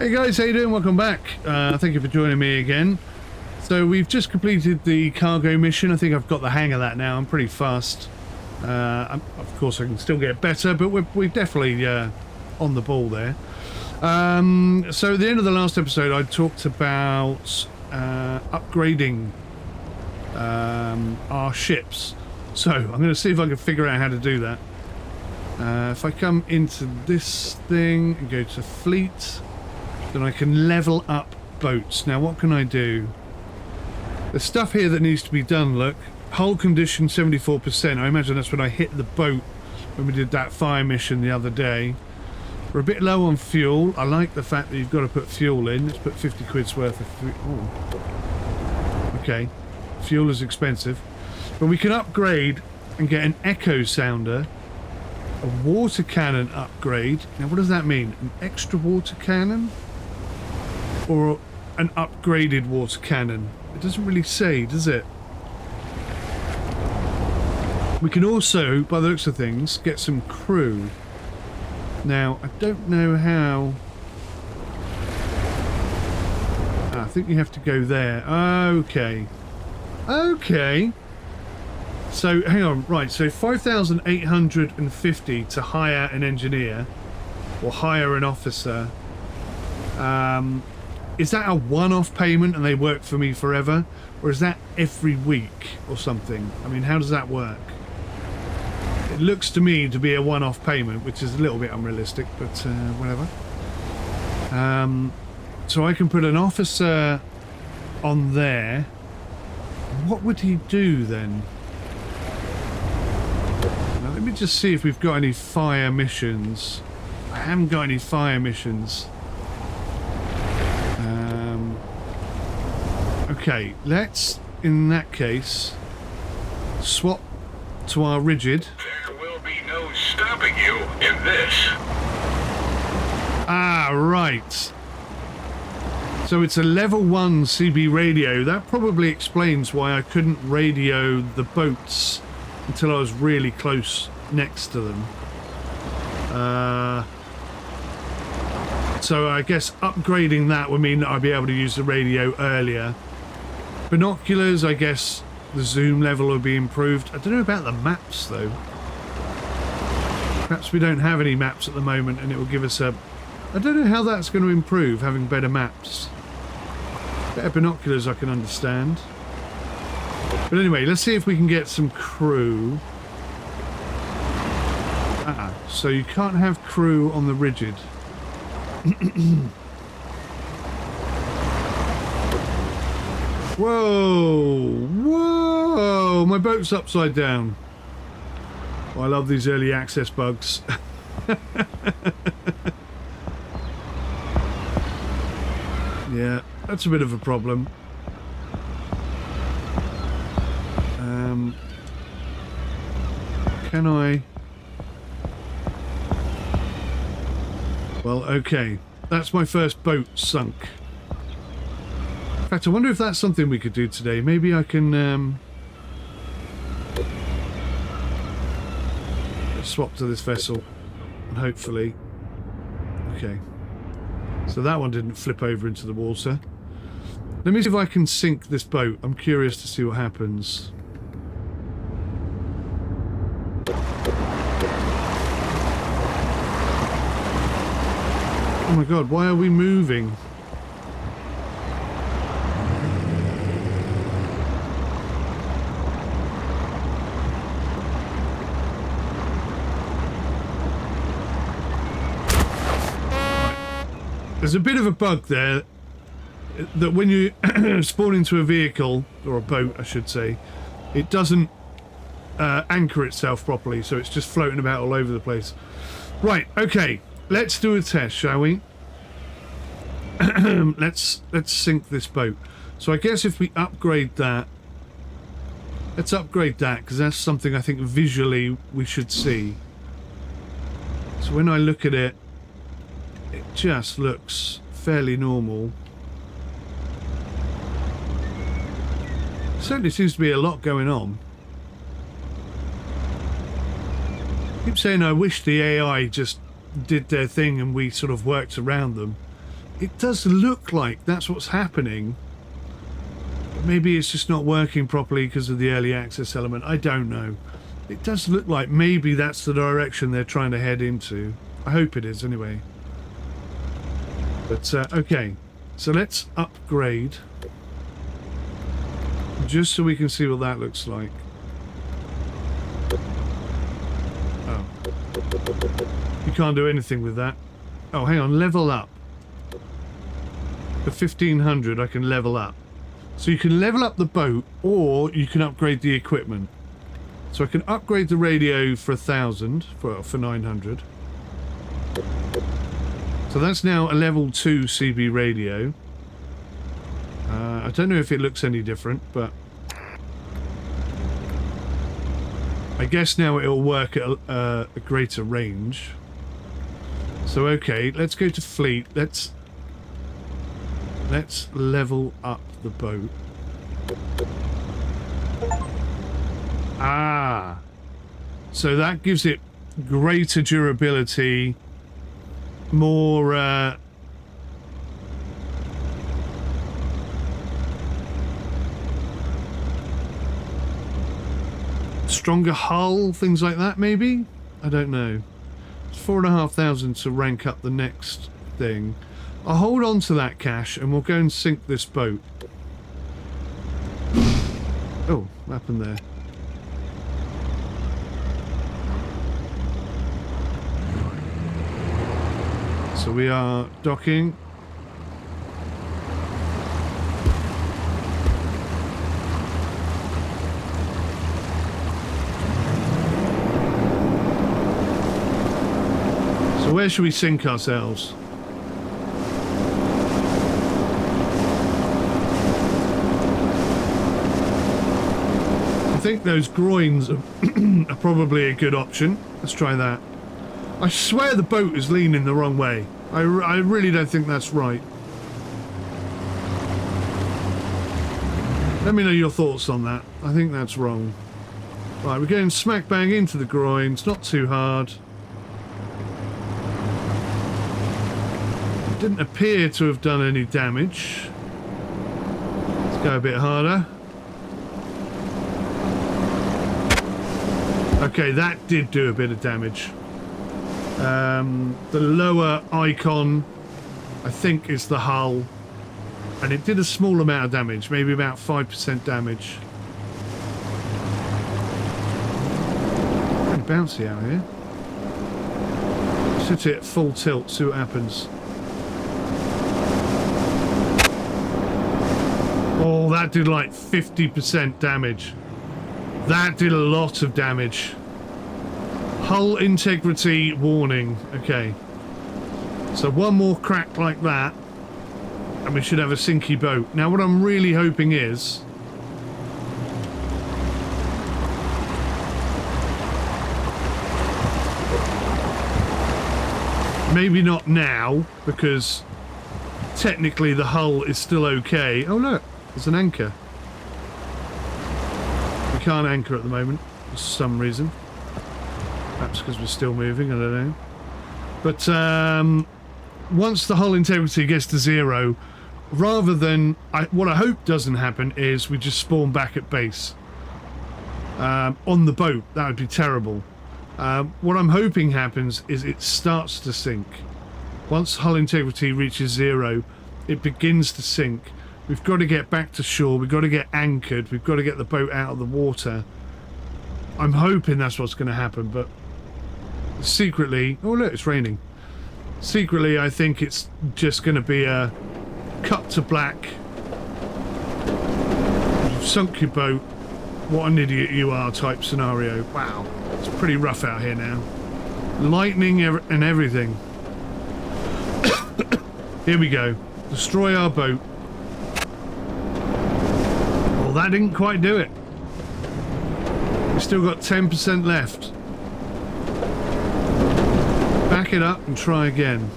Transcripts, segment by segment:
Hey guys, how you doing? Welcome back. Thank you for joining me again. So we've just completed the cargo mission. I think I've got the hang of that now. I'm pretty fast. Of course, I can still get better, but we're definitely on the ball there. So at the end of the last episode, I talked about upgrading our ships. So I'm going to see if I can figure out how to do that. If I come into this thing and go to fleet, then I can level up boats. Now what can I do? There's stuff here that needs to be done, look. Hull condition 74%. I imagine that's when I hit the boat when we did that fire mission the other day. We're a bit low on fuel. I like the fact that you've got to put fuel in. Let's put 50 quid's worth of fuel. Oh. Okay. Fuel is expensive. But we can upgrade and get an echo sounder. A water cannon upgrade. Now what does that mean? An extra water cannon? Or an upgraded water cannon? It doesn't really say, does it? We can also, by the looks of things, get some crew. Now, I don't know how... I think you have to go there. Okay. Okay. So, hang on. Right, so 5,850 to hire an engineer. Or hire an officer. Is that a one-off payment and they work for me forever? Or is that every week or something? I mean, how does that work? It looks to me to be a one-off payment, which is a little bit unrealistic, but whatever. So I can put an officer on there. What would he do then? Now, let me just see if we've got any fire missions. I haven't got any fire missions. Okay, let's, in that case, swap to our rigid. There will be no stopping you in this. Ah, right. So it's a level 1 CB radio. That probably explains why I couldn't radio the boats until I was really close next to them. So I guess upgrading that would mean that I'd be able to use the radio earlier. Binoculars, I guess the zoom level will be improved. I don't know about the maps though. Perhaps we don't have any maps at the moment and it will give us a... I don't know how that's going to improve, having better maps. Better binoculars I can understand. But anyway, let's see if we can get some crew. So you can't have crew on the rigid. Whoa! Whoa! My boat's upside down. Oh, I love these early access bugs. Yeah, that's a bit of a problem. Can I... Well, okay. That's my first boat sunk. In fact, I wonder if that's something we could do today. Maybe I can swap to this vessel and hopefully... Okay. So that one didn't flip over into the water. Let me see if I can sink this boat. I'm curious to see what happens. Oh my god, why are we moving? There's a bit of a bug there that when you spawn into a vehicle, or a boat I should say, it doesn't anchor itself properly, so it's just floating about all over the place. Right, okay, let's do a test, shall we? Let's sink this boat. So I guess if we upgrade that, let's upgrade that, because that's something I think visually we should see. So when I look at it, it just looks fairly normal. Certainly seems to be a lot going on. I keep saying I wish the AI just did their thing and we sort of worked around them. It does look like that's what's happening. Maybe it's just not working properly because of the early access element. I don't know. It does look like maybe that's the direction they're trying to head into. I hope it is anyway. But okay, so let's upgrade just so we can see what that looks like. Oh, you can't do anything with that. Oh, hang on, level up. For 1500 I can level up. So you can level up the boat, or you can upgrade the equipment. So I can upgrade the radio for 1000, for 900. So that's now a level 2 CB radio. I don't know if it looks any different, but I guess now it'll work at a greater range. So okay, let's go to fleet. Let's level up the boat. Ah, so that gives it greater durability, more stronger hull, things like that maybe? I don't know. It's 4,500 to rank up the next thing. I'll hold on to that cash and we'll go and sink this boat. Oh, what happened there? So we are docking. So where should we sink ourselves? I think those groins are, are probably a good option. Let's try that. I swear the boat is leaning the wrong way. I really don't think that's right. Let me know your thoughts on that. I think that's wrong. Right, we're going smack bang into the groins. Not too hard. It didn't appear to have done any damage. Let's go a bit harder. Okay, that did do a bit of damage. The lower icon, I think, is the hull, and it did a small amount of damage, maybe about 5% damage. Pretty bouncy out here. Sit it at full tilt, see what happens. Oh, that did like 50% damage. That did a lot of damage. Hull integrity warning. Okay. So one more crack like that and we should have a sinky boat. Now what I'm really hoping is maybe not now, because technically the hull is still okay. Oh look, there's an anchor. We can't anchor at the moment for some reason. Perhaps because we're still moving, I don't know. But once the hull integrity gets to 0, rather than... what I hope doesn't happen is we just spawn back at base. On the boat, that would be terrible. What I'm hoping happens is it starts to sink. Once hull integrity reaches 0, it begins to sink. We've got to get back to shore, we've got to get anchored, we've got to get the boat out of the water. I'm hoping that's what's going to happen, but secretly... Oh look, it's raining. Secretly, I think it's just going to be a cut to black. You've sunk your boat. What an idiot you are type scenario. Wow, it's pretty rough out here now. Lightning and everything. Here we go. Destroy our boat. Well, that didn't quite do it. We've still got 10% left. Back it up and try again.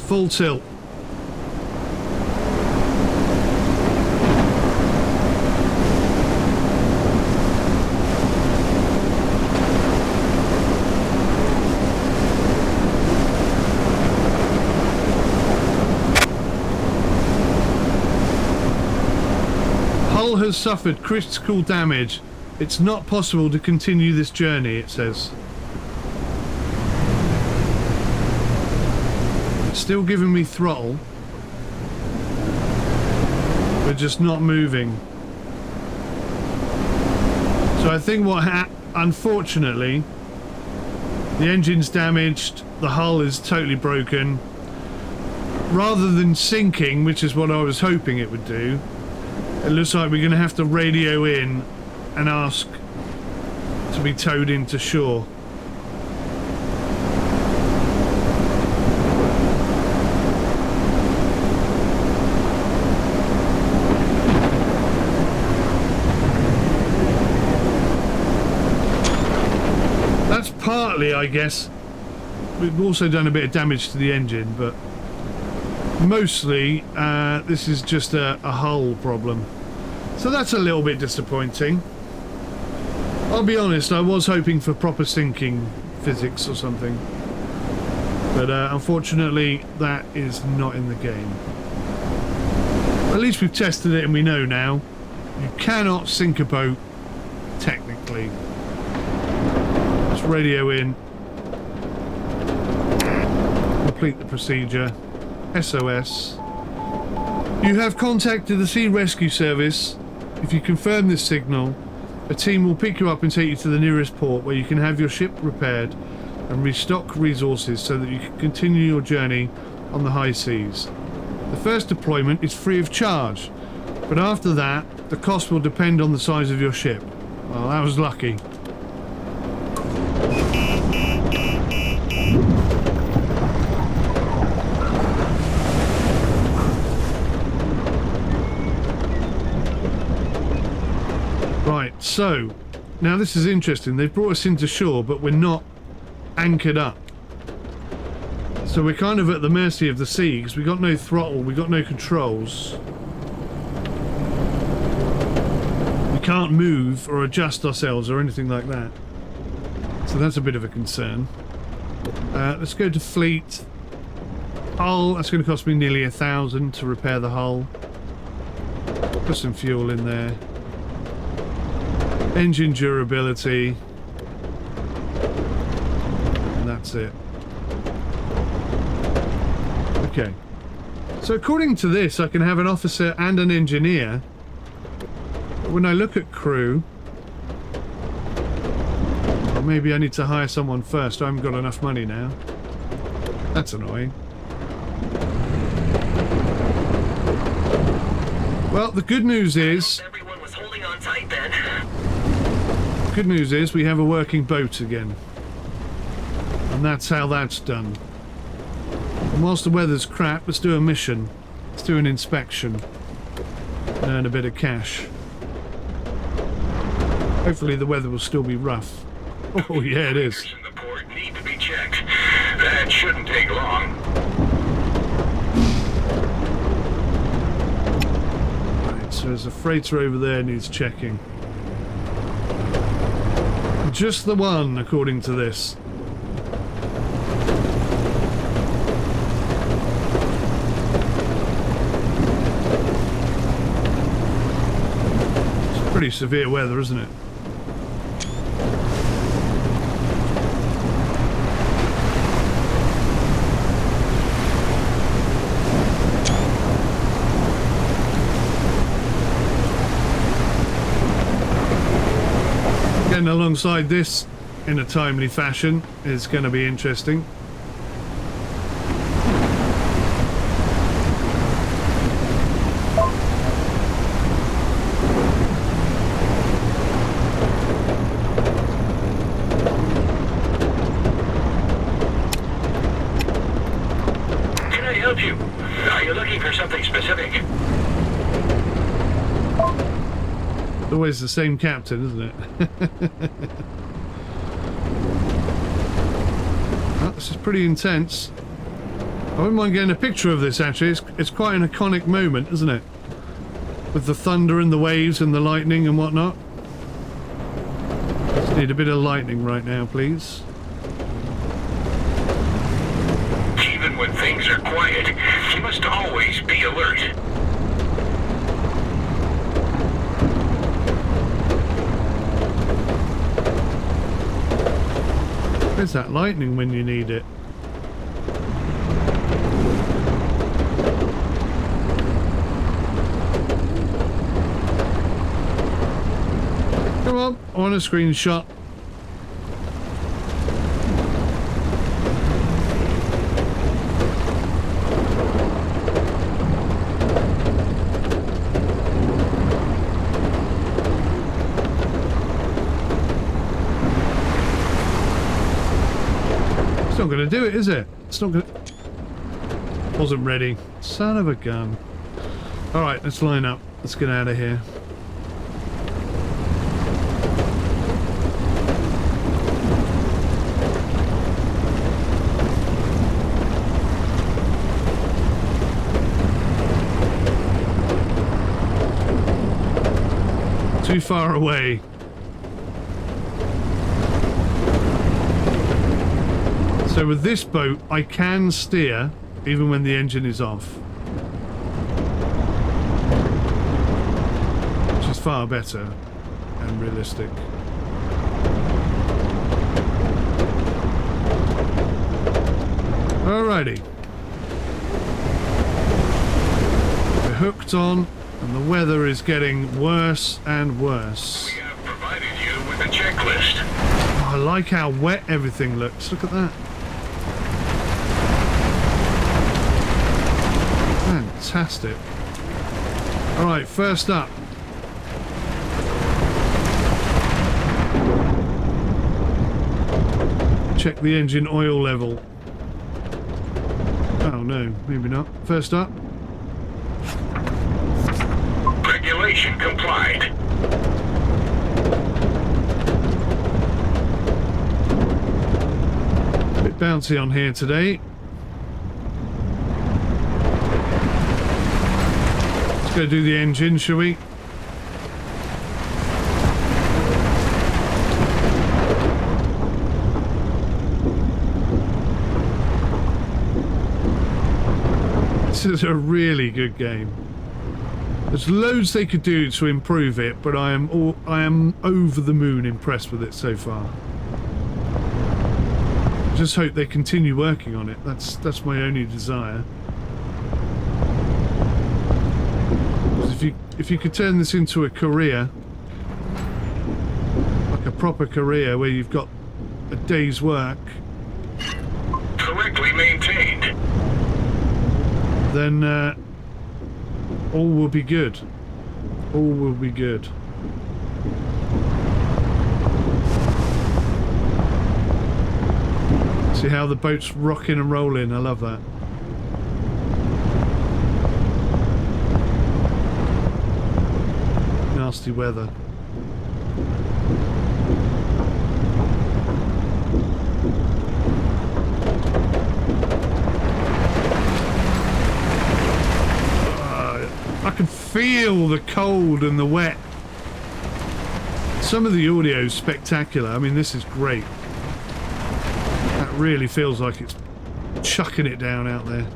Full tilt. Hull has suffered critical damage. It's not possible to continue this journey, it says. It's still giving me throttle. We're just not moving. So I think unfortunately, the engine's damaged, the hull is totally broken. Rather than sinking, which is what I was hoping it would do, it looks like we're going to have to radio in and ask to be towed into shore. That's partly, I guess. We've also done a bit of damage to the engine, but mostly this is just a hull problem. So that's a little bit disappointing. I'll be honest, I was hoping for proper sinking physics or something, but unfortunately that is not in the game. At least we've tested it and we know now you cannot sink a boat technically. Let's radio in, complete the procedure. SOS. You have contacted the Sea Rescue Service. If you confirm this signal, a team will pick you up and take you to the nearest port where you can have your ship repaired and restock resources so that you can continue your journey on the high seas. The first deployment is free of charge, but after that, the cost will depend on the size of your ship. Well, that was lucky. Right, so now this is interesting. They've brought us into shore, but we're not anchored up. So we're kind of at the mercy of the sea because we got no throttle, we got no controls. We can't move or adjust ourselves or anything like that. So that's a bit of a concern. Let's go to fleet. Hull, that's going to cost me nearly 1,000 to repair the hull. Put some fuel in there. Engine durability, and that's it. Okay, so according to this I can have an officer and an engineer, but when I look at crew, or maybe I need to hire someone first. I haven't got enough money now. That's annoying. Well, the good news is Everyone was holding on tight then. good news is we have a working boat again, and that's how that's done. And whilst the weather's crap, let's do a mission. Let's do an inspection and earn a bit of cash. Hopefully the weather will still be rough. Oh yeah, it is. In the port need to be checked. That shouldn't take long. Right, so there's a freighter over there needs checking. Just the one, according to this. It's pretty severe weather, isn't it? Getting alongside this in a timely fashion is going to be interesting. Can I help you? Are you looking for something specific? Always the same captain, isn't it? Oh, this is pretty intense. I wouldn't mind getting a picture of this, actually. It's quite an iconic moment, isn't it? With the thunder and the waves and the lightning and whatnot. Just need a bit of lightning right now, please. Even when things are quiet, you must always be alert. Where's that lightning when you need it? Come on, I want a screenshot. It's not going to do it, is it? It's not going to... Wasn't ready. Son of a gun. Alright, let's line up. Let's get out of here. Too far away. So with this boat, I can steer even when the engine is off, which is far better and realistic. Alrighty. We're hooked on, and the weather is getting worse and worse. We have provided you with a checklist. Oh, I like how wet everything looks. Look at that. Fantastic. Alright, first up. Check the engine oil level. Oh no, maybe not. First up. Regulation complied. A bit bouncy on here today. Let's go do the engine, shall we? This is a really good game. There's loads they could do to improve it, but I am over the moon impressed with it so far. I just hope they continue working on it. That's my only desire. If you could turn this into a career, like a proper career where you've got a day's work, Correctly maintained. then all will be good. All will be good. See how the boat's rocking and rolling? I love that. Nasty weather. I can feel the cold and the wet. Some of the audio is spectacular. I mean, this is great. That really feels like it's chucking it down out there.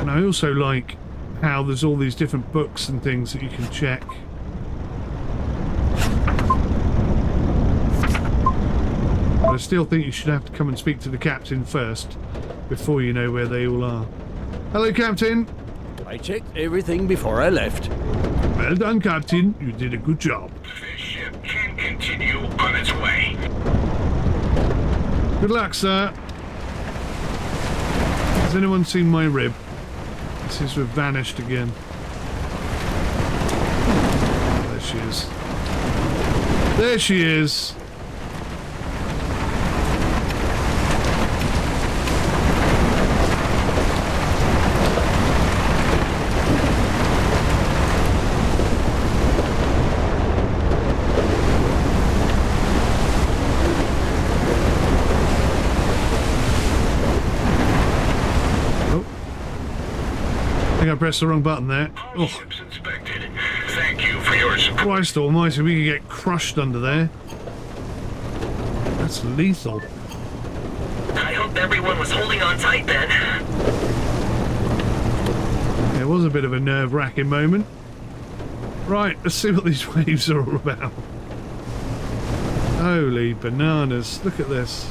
And I also like how there's all these different books and things that you can check. But I still think you should have to come and speak to the captain first before you know where they all are. Hello, Captain. I checked everything before I left. Well done, Captain. You did a good job. This ship can continue on its way. Good luck, sir. Has anyone seen my rib? It seems to have vanished again. There she is. There she is. I pressed the wrong button there. All Oh, ships inspected. Thank you for your support. Christ almighty, we could get crushed under there. That's lethal. I hope everyone was holding on tight then. It was a bit of a nerve-wracking moment. Right, let's see what these waves are all about. Holy bananas, look at this.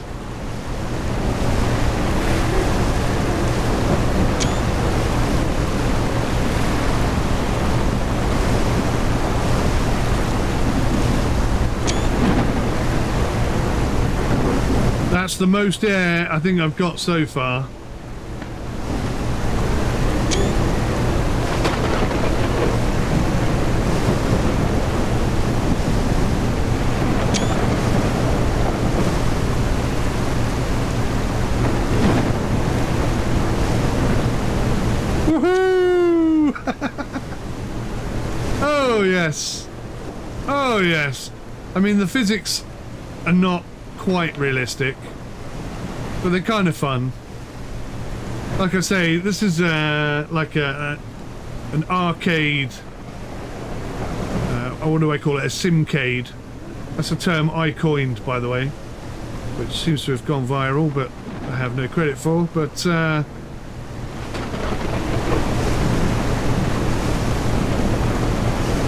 That's the most air I think I've got so far. Woohoo! Oh yes. Oh yes. I mean, the physics are not quite realistic, but they're kind of fun. Like I say, this is like an arcade. What do I call it? A simcade. That's a term I coined, by the way, which seems to have gone viral, but I have no credit for. But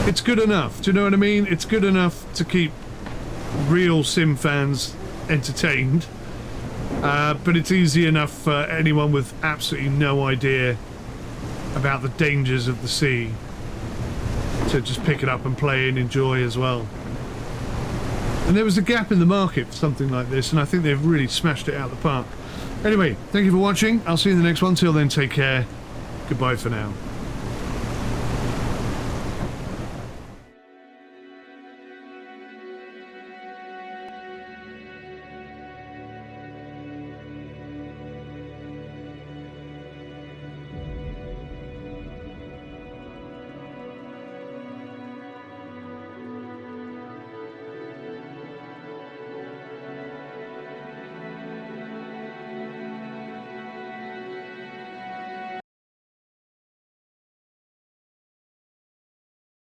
it's good enough. Do you know what I mean? It's good enough to keep real sim fans entertained, but it's easy enough for anyone with absolutely no idea about the dangers of the sea to just pick it up and play and enjoy as well. And there was a gap in the market for something like this, and I think they've really smashed it out of the park. Anyway, thank you for watching. I'll see you in the next one. Till then, take care. Goodbye for now.